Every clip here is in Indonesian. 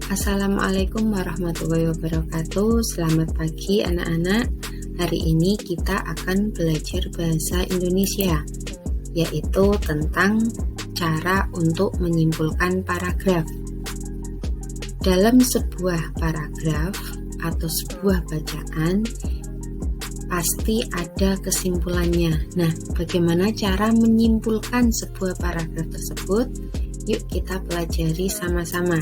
Assalamualaikum warahmatullahi wabarakatuh. Selamat pagi anak-anak. Hari ini kita akan belajar bahasa Indonesia, yaitu tentang cara untuk menyimpulkan paragraf. Dalam sebuah paragraf atau sebuah bacaan pasti ada kesimpulannya. Nah, bagaimana cara menyimpulkan sebuah paragraf tersebut? Yuk kita pelajari sama-sama.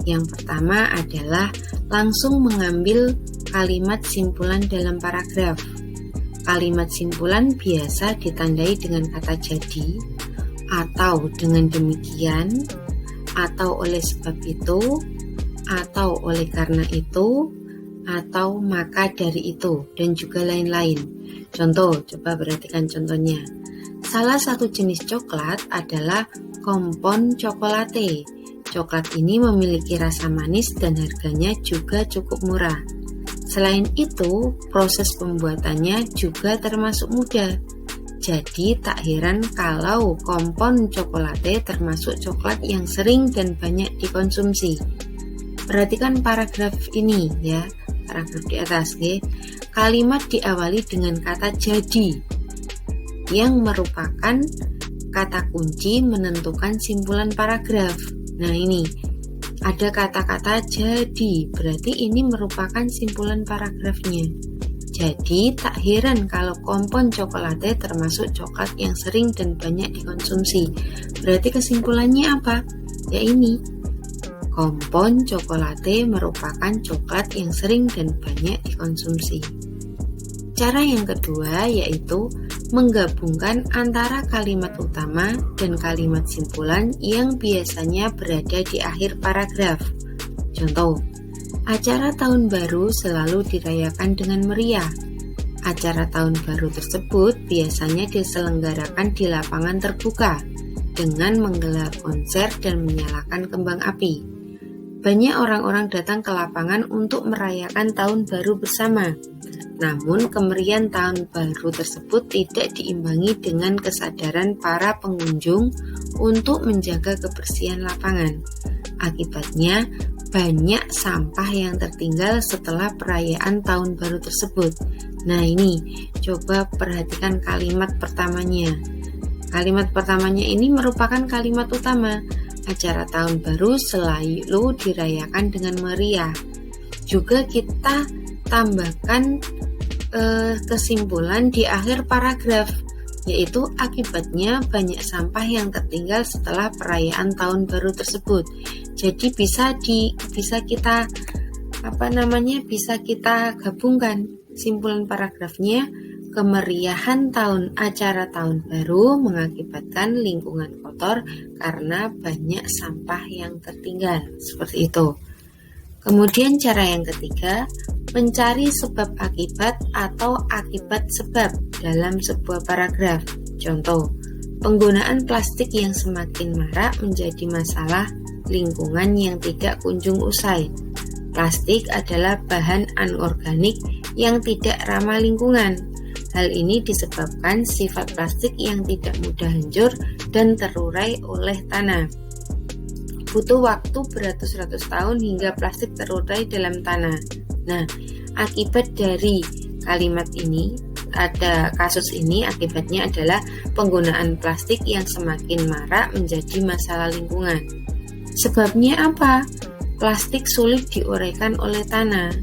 Yang pertama adalah langsung mengambil kalimat simpulan dalam paragraf. Kalimat simpulan biasa ditandai dengan kata jadi, atau dengan demikian, atau oleh sebab itu, atau oleh karena itu, atau maka dari itu, dan juga lain-lain. Contoh, coba perhatikan contohnya. Salah satu jenis coklat adalah kompon cokolate. Coklat ini memiliki rasa manis dan harganya juga cukup murah. Selain itu, proses pembuatannya juga termasuk mudah. Jadi tak heran kalau kompon cokolate termasuk coklat yang sering dan banyak dikonsumsi. Perhatikan paragraf ini ya, paragraf di atas. Kalimat diawali dengan kata jadi, yang merupakan kata kunci menentukan simpulan paragraf. Nah ini, ada kata-kata jadi, berarti ini merupakan simpulan paragrafnya. Jadi tak heran kalau kompon cokolate termasuk coklat yang sering dan banyak dikonsumsi. Berarti kesimpulannya apa? Ya ini, kompon cokolate merupakan coklat yang sering dan banyak dikonsumsi. Cara yang kedua yaitu menggabungkan antara kalimat utama dan kalimat simpulan yang biasanya berada di akhir paragraf. Contoh, acara tahun baru selalu dirayakan dengan meriah. Acara tahun baru tersebut biasanya diselenggarakan di lapangan terbuka dengan menggelar konser dan menyalakan kembang api. Banyak orang-orang datang ke lapangan untuk merayakan tahun baru bersama. Namun kemeriahan tahun baru tersebut tidak diimbangi dengan kesadaran para pengunjung untuk menjaga kebersihan lapangan. Akibatnya, banyak sampah yang tertinggal setelah perayaan tahun baru tersebut. Nah ini, coba perhatikan kalimat pertamanya. Kalimat pertamanya ini merupakan kalimat utama. Acara tahun baru selalu dirayakan dengan meriah. Juga kita tambahkan kesimpulan di akhir paragraf, yaitu akibatnya banyak sampah yang tertinggal setelah perayaan tahun baru tersebut. Jadi bisa kita gabungkan simpulan paragrafnya. Kemeriahan acara tahun baru mengakibatkan lingkungan kotor karena banyak sampah yang tertinggal. Seperti itu. Kemudian cara yang ketiga, mencari sebab akibat atau akibat sebab dalam sebuah paragraf. Contoh, penggunaan plastik yang semakin marak menjadi masalah lingkungan yang tidak kunjung usai. Plastik adalah bahan anorganik yang tidak ramah lingkungan. Hal ini disebabkan sifat plastik yang tidak mudah hancur dan terurai oleh tanah. Butuh waktu beratus-ratus tahun hingga plastik terurai dalam tanah. Nah, akibat dari kalimat ini, kasus ini akibatnya adalah penggunaan plastik yang semakin marak menjadi masalah lingkungan. Sebabnya apa? Plastik sulit diuraikan oleh tanah.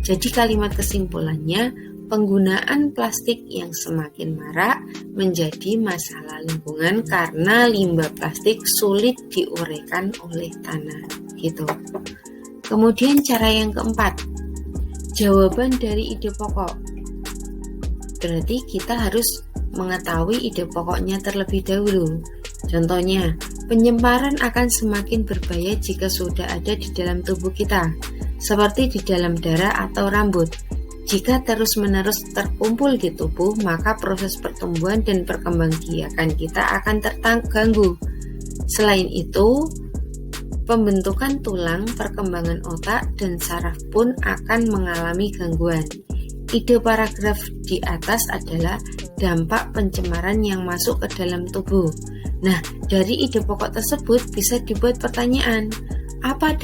Jadi kalimat kesimpulannya, penggunaan plastik yang semakin marak menjadi masalah lingkungan karena limbah plastik sulit diuraikan oleh tanah. Gitu. Kemudian cara yang keempat, jawaban dari ide pokok. Berarti kita harus mengetahui ide pokoknya terlebih dahulu. Contohnya, penyebaran akan semakin berbahaya jika sudah ada di dalam tubuh kita, seperti di dalam darah atau rambut. Jika terus-menerus terkumpul di tubuh, maka proses pertumbuhan dan perkembangbiakan kita akan terganggu. Selain itu, pembentukan tulang, perkembangan otak, dan saraf pun akan mengalami gangguan. Ide paragraf di atas adalah dampak pencemaran yang masuk ke dalam tubuh. Nah, dari ide pokok tersebut bisa dibuat pertanyaan. Apa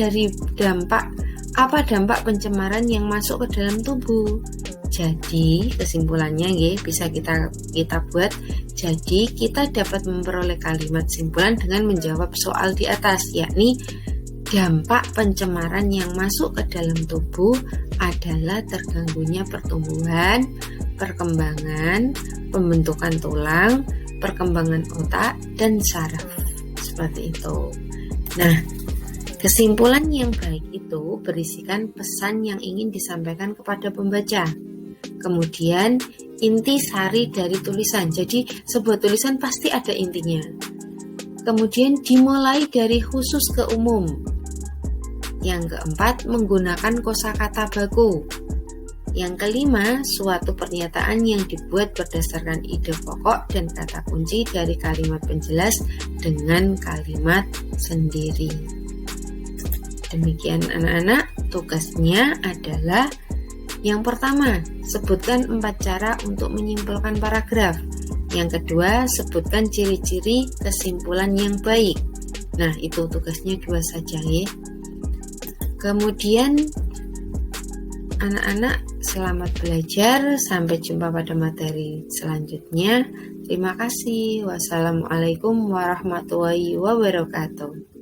dampak pencemaran yang masuk ke dalam tubuh? Jadi kesimpulannya bisa kita buat. Jadi kita dapat memperoleh kalimat simpulan dengan menjawab soal di atas, yakni dampak pencemaran yang masuk ke dalam tubuh adalah terganggunya pertumbuhan, perkembangan, pembentukan tulang, perkembangan otak, dan saraf. Seperti itu. Nah, kesimpulan yang baik itu berisikan pesan yang ingin disampaikan kepada pembaca. Kemudian, inti sari dari tulisan. Jadi, sebuah tulisan pasti ada intinya. Kemudian, dimulai dari khusus ke umum. Yang keempat, menggunakan kosakata baku. Yang kelima, suatu pernyataan yang dibuat berdasarkan ide pokok dan kata kunci dari kalimat penjelas dengan kalimat sendiri. Demikian anak-anak, tugasnya adalah yang pertama, sebutkan 4 cara untuk menyimpulkan paragraf. Yang kedua, sebutkan ciri-ciri kesimpulan yang baik. Nah, itu tugasnya 2 saja ya. Kemudian anak-anak selamat belajar, sampai jumpa pada materi selanjutnya. Terima kasih. Wassalamualaikum warahmatullahi wabarakatuh.